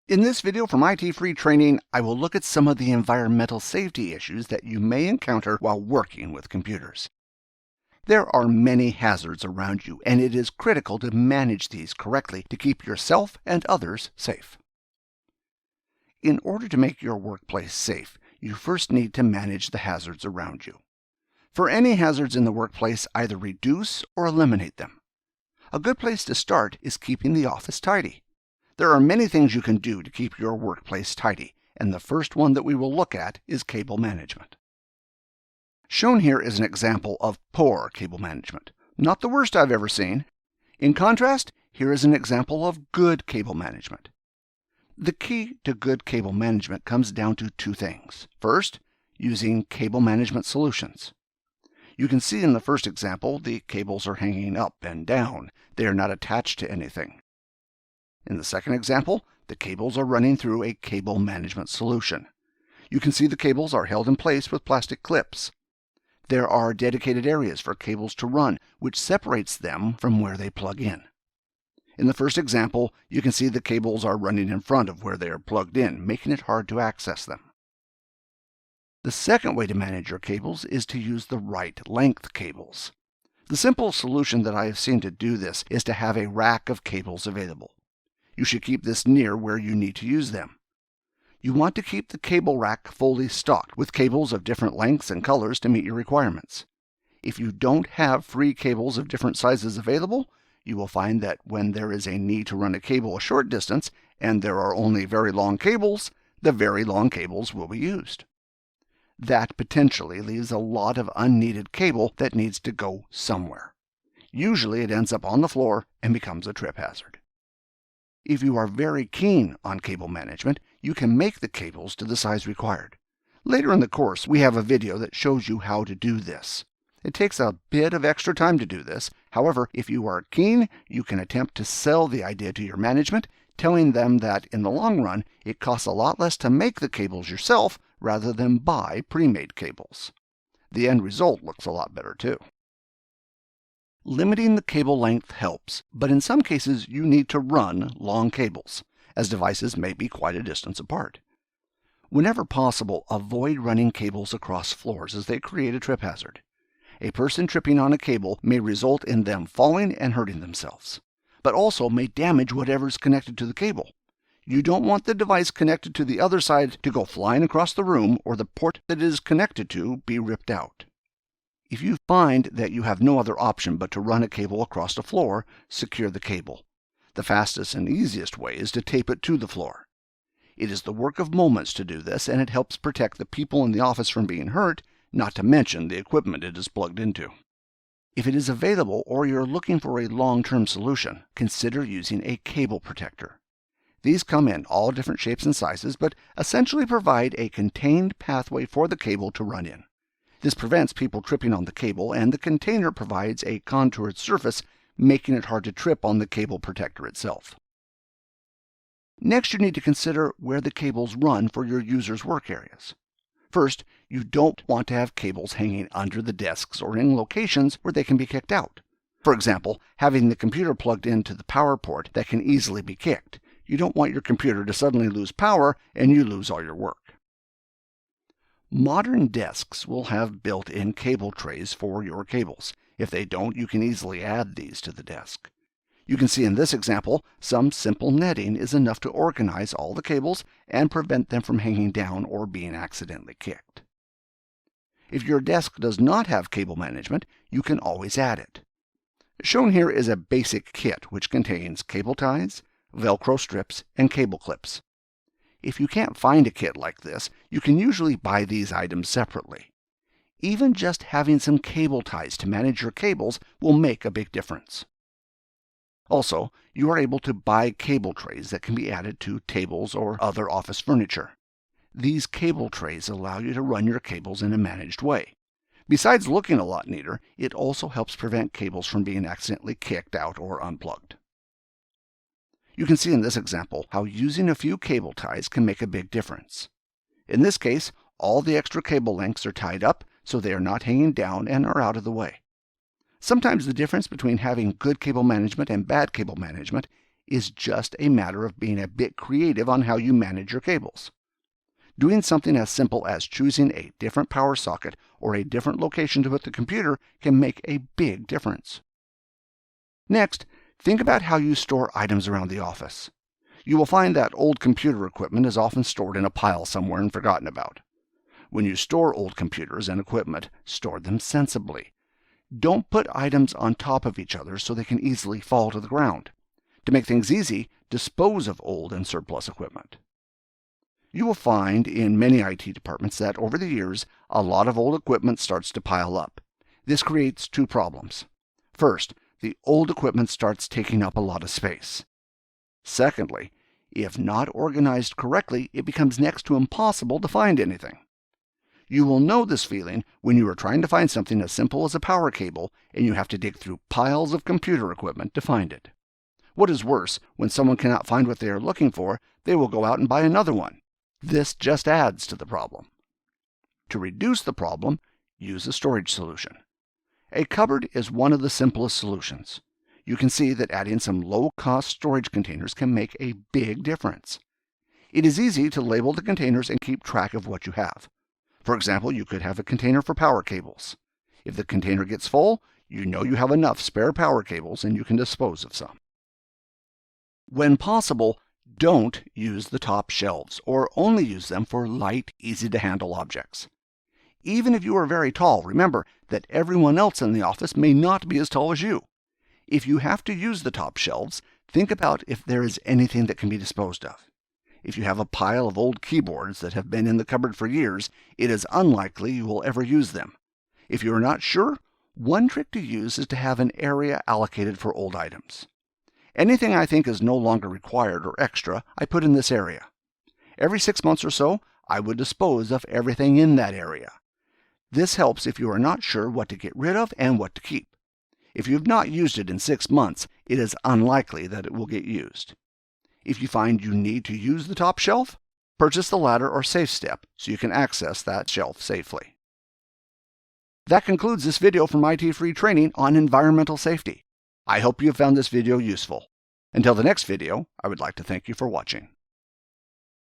In this video from ITFreeTraining, I will look at some of the environmental safety issues that you may encounter while working with computers. There are many hazards around you, and it is critical to manage these correctly to keep yourself and others safe. In order to make your workplace safe, you first need to manage the hazards around you. For any hazards in the workplace, either reduce or eliminate them. A good place to start is keeping the office tidy. There are many things you can do to keep your workplace tidy, and the first one that we will look at is cable management. Shown here is an example of poor cable management. Not the worst I've ever seen. In contrast, here is an example of good cable management. The key to good cable management comes down to two things. First, using cable management solutions. You can see in the first example, the cables are hanging up and down. They are not attached to anything. In the second example, the cables are running through a cable management solution. You can see the cables are held in place with plastic clips. There are dedicated areas for cables to run, which separates them from where they plug in. In the first example, you can see the cables are running in front of where they are plugged in, making it hard to access them. The second way to manage your cables is to use the right length cables. The simple solution that I have seen to do this is to have a rack of cables available. You should keep this near where you need to use them. You want to keep the cable rack fully stocked with cables of different lengths and colors to meet your requirements. If you don't have free cables of different sizes available, you will find that when there is a need to run a cable a short distance and there are only very long cables, the very long cables will be used. That potentially leaves a lot of unneeded cable that needs to go somewhere. Usually it ends up on the floor and becomes a trip hazard. If you are very keen on cable management, you can make the cables to the size required. Later in the course, we have a video that shows you how to do this. It takes a bit of extra time to do this. However, if you are keen, you can attempt to sell the idea to your management, telling them that in the long run, it costs a lot less to make the cables yourself rather than buy pre-made cables. The end result looks a lot better too. Limiting the cable length helps, but in some cases you need to run long cables, as devices may be quite a distance apart. Whenever possible, avoid running cables across floors as they create a trip hazard. A person tripping on a cable may result in them falling and hurting themselves, but also may damage whatever is connected to the cable. You don't want the device connected to the other side to go flying across the room or the port that it is connected to be ripped out. If you find that you have no other option but to run a cable across the floor, secure the cable. The fastest and easiest way is to tape it to the floor. It is the work of moments to do this, and it helps protect the people in the office from being hurt, not to mention the equipment it is plugged into. If it is available or you're looking for a long-term solution, consider using a cable protector. These come in all different shapes and sizes, but essentially provide a contained pathway for the cable to run in. This prevents people tripping on the cable, and the container provides a contoured surface, making it hard to trip on the cable protector itself. Next, you need to consider where the cables run for your users' work areas. First, you don't want to have cables hanging under the desks or in locations where they can be kicked out. For example, having the computer plugged into the power port that can easily be kicked. You don't want your computer to suddenly lose power and you lose all your work. Modern desks will have built-in cable trays for your cables. If they don't, you can easily add these to the desk. You can see in this example, some simple netting is enough to organize all the cables and prevent them from hanging down or being accidentally kicked. If your desk does not have cable management, you can always add it. Shown here is a basic kit which contains cable ties, Velcro strips, and cable clips. If you can't find a kit like this, you can usually buy these items separately. Even just having some cable ties to manage your cables will make a big difference. Also, you are able to buy cable trays that can be added to tables or other office furniture. These cable trays allow you to run your cables in a managed way. Besides looking a lot neater, it also helps prevent cables from being accidentally kicked out or unplugged. You can see in this example how using a few cable ties can make a big difference. In this case, all the extra cable lengths are tied up so they are not hanging down and are out of the way. Sometimes the difference between having good cable management and bad cable management is just a matter of being a bit creative on how you manage your cables. Doing something as simple as choosing a different power socket or a different location to put the computer can make a big difference. Next, think about how you store items around the office. You will find that old computer equipment is often stored in a pile somewhere and forgotten about. When you store old computers and equipment, store them sensibly. Don't put items on top of each other so they can easily fall to the ground. To make things easy, dispose of old and surplus equipment. You will find in many IT departments that over the years, a lot of old equipment starts to pile up. This creates two problems. First, the old equipment starts taking up a lot of space. Secondly, if not organized correctly, it becomes next to impossible to find anything. You will know this feeling when you are trying to find something as simple as a power cable and you have to dig through piles of computer equipment to find it. What is worse, when someone cannot find what they are looking for, they will go out and buy another one. This just adds to the problem. To reduce the problem, use a storage solution. A cupboard is one of the simplest solutions. You can see that adding some low-cost storage containers can make a big difference. It is easy to label the containers and keep track of what you have. For example, you could have a container for power cables. If the container gets full, you know you have enough spare power cables and you can dispose of some. When possible, don't use the top shelves, or only use them for light, easy-to-handle objects. Even if you are very tall, remember that everyone else in the office may not be as tall as you. If you have to use the top shelves, think about if there is anything that can be disposed of. If you have a pile of old keyboards that have been in the cupboard for years, it is unlikely you will ever use them. If you are not sure, one trick to use is to have an area allocated for old items. Anything I think is no longer required or extra, I put in this area. Every 6 months or so, I would dispose of everything in that area. This helps if you are not sure what to get rid of and what to keep. If you have not used it in 6 months, it is unlikely that it will get used. If you find you need to use the top shelf, purchase the ladder or safe step so you can access that shelf safely. That concludes this video from ITFreeTraining on environmental safety. I hope you have found this video useful. Until the next video, I would like to thank you for watching.